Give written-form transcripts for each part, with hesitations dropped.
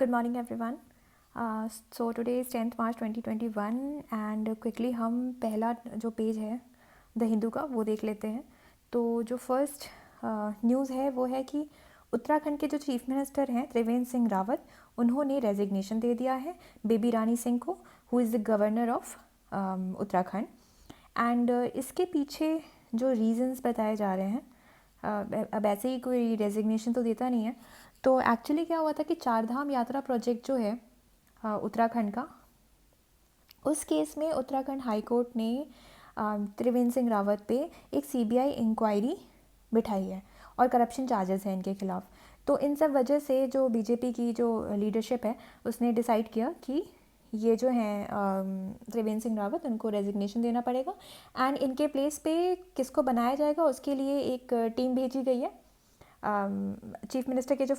Good morning everyone. So today is 10th March 2021 and quickly हम पहला जो page है द हिंदू का वो देख लेते हैं. तो जो फर्स्ट न्यूज़ है वो है कि उत्तराखंड के जो चीफ मिनिस्टर हैं त्रिवेंद्र सिंह रावत, उन्होंने रेजिग्नेशन दे दिया है बेबी रानी सिंह को, who is the governor of Uttarakhand. And इसके पीछे जो रीज़न्स बताए जा रहे हैं, अब ऐसे ही कोई रेजिग्नेशन तो देता नहीं है. तो एक्चुअली क्या हुआ था कि चारधाम यात्रा प्रोजेक्ट जो है उत्तराखंड का, उस केस में उत्तराखंड हाई कोर्ट ने त्रिवेंद्र सिंह रावत पे एक सीबीआई इंक्वायरी बिठाई है और करप्शन चार्जेस हैं इनके खिलाफ. तो इन सब वजह से जो बीजेपी की जो लीडरशिप है उसने डिसाइड किया कि ये जो हैं त्रिवेंद्र सिंह रावत, उनको रेजिग्नेशन देना पड़ेगा एंड इनके प्लेस पे किसको बनाया जाएगा उसके लिए एक टीम भेजी गई है. चीफ मिनिस्टर के जो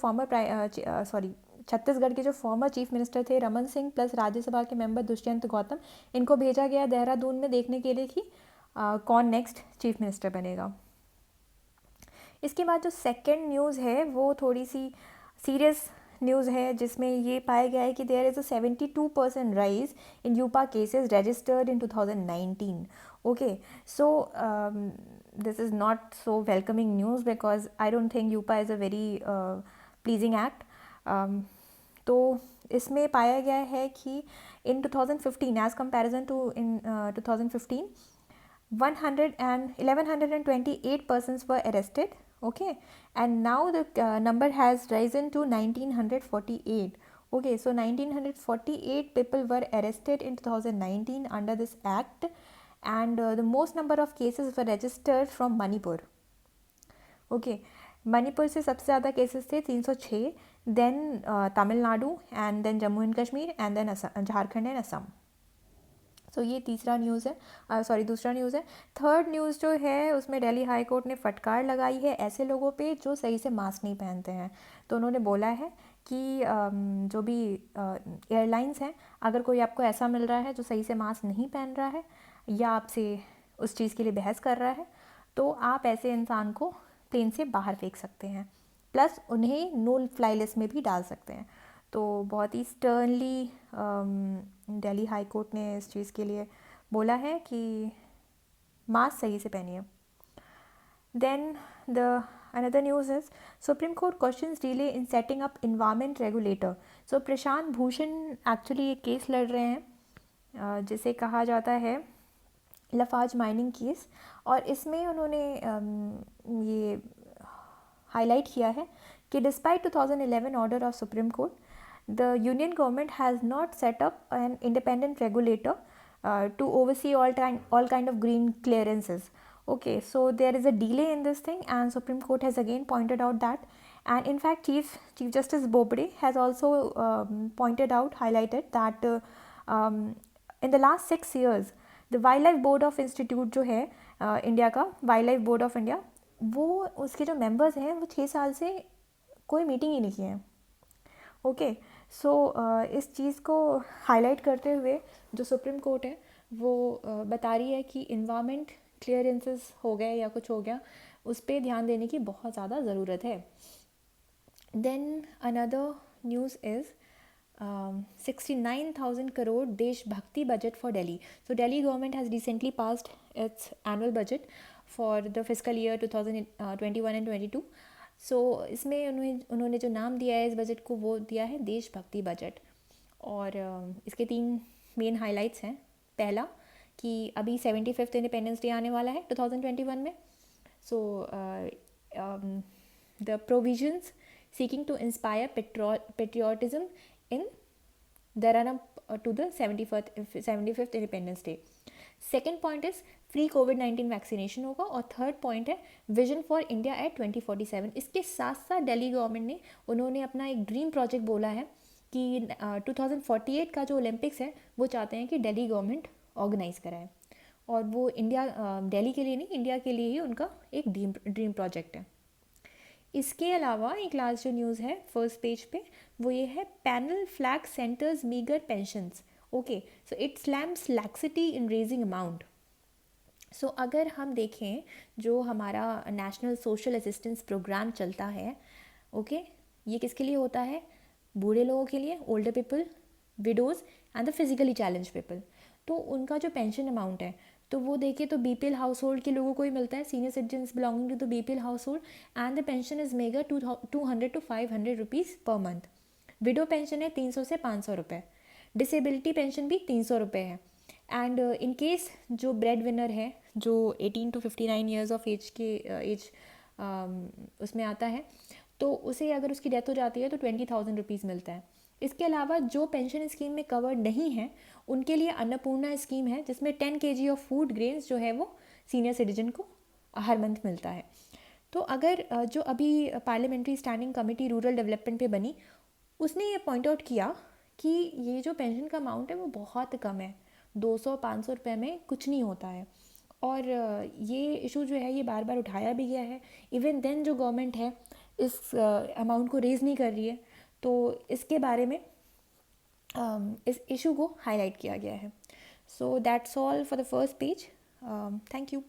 छत्तीसगढ़ के जो फॉर्मर चीफ मिनिस्टर थे रमन सिंह प्लस राज्यसभा के मेंबर दुष्यंत गौतम, इनको भेजा गया देहरादून में देखने के लिए कि कौन नेक्स्ट चीफ मिनिस्टर बनेगा. इसके बाद जो सेकंड न्यूज़ है वो थोड़ी सी सीरियस न्यूज़ है, जिसमें ये पाया गया है कि there is a 72% rise in UAPA cases registered in 2019. Okay, so this is not so welcoming news because I don't think UPA is a very pleasing act. तो इसमें पाया गया है कि in 2015 as comparison to in 2015 1128 persons were arrested. Okay, and now the number has risen to 1948. Okay, so 1948 people were arrested in 2019 under this act, and the most number of cases were registered from Manipur. Okay, Manipur से सबसे ज़्यादा cases थे 306, then Tamil Nadu and then Jammu and Kashmir and then Jharkhand and Assam. So ये तीसरा news है, दूसरा news है. Third news जो है उसमें दिल्ली हाई कोर्ट ने फटकार लगाई है ऐसे लोगों पे जो सही से मास्क नहीं पहनते हैं. तो उन्होंने बोला है कि जो भी एयरलाइंस हैं, अगर कोई आपको ऐसा मिल रहा है जो सही से मास्क नहीं पहन रहा है या आपसे उस चीज़ के लिए बहस कर रहा है, तो आप ऐसे इंसान को प्लेन से बाहर फेंक सकते हैं, प्लस उन्हें नो फ्लाई लिस्ट में भी डाल सकते हैं. तो बहुत ही स्टर्नली दिल्ली हाई कोर्ट ने इस चीज़ के लिए बोला है कि मास्क सही से पहनिए. Then the another news is Supreme Court questions delay in setting up environment regulator. So Prashant Bhushan actually एक केस लड़ रहे हैं जिसे कहा जाता है लफाज माइनिंग केस, और इसमें उन्होंने ये हाईलाइट किया है कि despite 2011 order of supreme court, the union government has not set up an independent regulator to oversee all kind of green clearances. Okay, so there is a delay in this thing and Supreme Court has again pointed out that, and in fact Chief Justice Bobde has also highlighted that in the last 6 years the Wildlife Board of Institute जो है India का Wildlife Board of India, वो उसके जो members हैं वो 6 साल से कोई मीटिंग ही नहीं किए हैं. ओके, सो इस चीज़ को हाईलाइट करते हुए जो सुप्रीम कोर्ट है वो बता रही है कि इन्वायरमेंट क्लियरेंसेस हो गए या कुछ हो गया, उस पर ध्यान देने की बहुत ज़्यादा ज़रूरत है. Then another news is 69,000 crore देशभक्ति budget for Delhi. So Delhi government has recently passed its annual budget for the fiscal year 2021 and 22. So इसमें उन्होंने जो नाम दिया है इस बजट को वो दिया है देशभक्ति बजट. और इसके 3 मेन हाइलाइट्स हैं. पहला कि अभी 75th इंडिपेंडेंस डे आने वाला है 2021 में. So the provisions seeking to inspire patriotism in the run-up to the 75th Independence Day. Second point is free कोविड-19 वैक्सीनेशन होगा. और थर्ड पॉइंट है विजन फॉर इंडिया एट 2047. इसके साथ साथ दिल्ली गवर्नमेंट उन्होंने अपना एक ड्रीम प्रोजेक्ट बोला है कि 2048 का जो ओलंपिक्स है वो चाहते हैं कि दिल्ली गवर्नमेंट ऑर्गेनाइज कराए. और वो दिल्ली के लिए नहीं, इंडिया के लिए ही उनका एक ड्रीम प्रोजेक्ट है. इसके अलावा एक लास्ट जो न्यूज़ है फर्स्ट पेज पे वो ये है panel flag centre's meagre pensions. Okay, so it slams laxity in raising amount. सो अगर हम देखें जो हमारा नेशनल सोशल असिस्टेंस प्रोग्राम चलता है, ओके, ये किसके लिए होता है? बूढ़े लोगों के लिए, older people, widows and the physically challenge people. तो उनका जो पेंशन अमाउंट है तो वो देखिए तो बीपीएल हाउस होल्ड के लोगों को ही मिलता है, senior citizens belonging to the BPL household, and the pension is mega 200 to 500 rupees per month. Widow pension है 300 से 500 रुपये, डिसेबिलिटी पेंशन भी 300 रुपये है। एंड इन केस जो ब्रेड विनर है जो 18 to 59 ईयर्स ऑफ एज के एज उसमें आता है तो उसे अगर उसकी डेथ हो जाती है तो 20,000 रुपीज़ मिलता है। इसके अलावा जो पेंशन स्कीम में कवर नहीं है उनके लिए अन्नपूर्णा स्कीम है जिसमें 10 kg ऑफ फूड ग्रेन्स जो है वो सीनियर सिटीजन को हर मंथ मिलता है। तो अगर जो अभी parliamentary standing committee rural development पे बनी उसने ये पॉइंट आउट किया कि ये जो पेंशन का अमाउंट है वो बहुत कम है, 200-500 रुपये में कुछ नहीं होता है। और ये इशू जो है ये बार बार उठाया भी गया है। इवन देन जो गवर्नमेंट है इस अमाउंट को रेज़ नहीं कर रही है, तो इसके बारे में इस इशू को हाईलाइट किया गया है। So that's all for the first page. Thank you.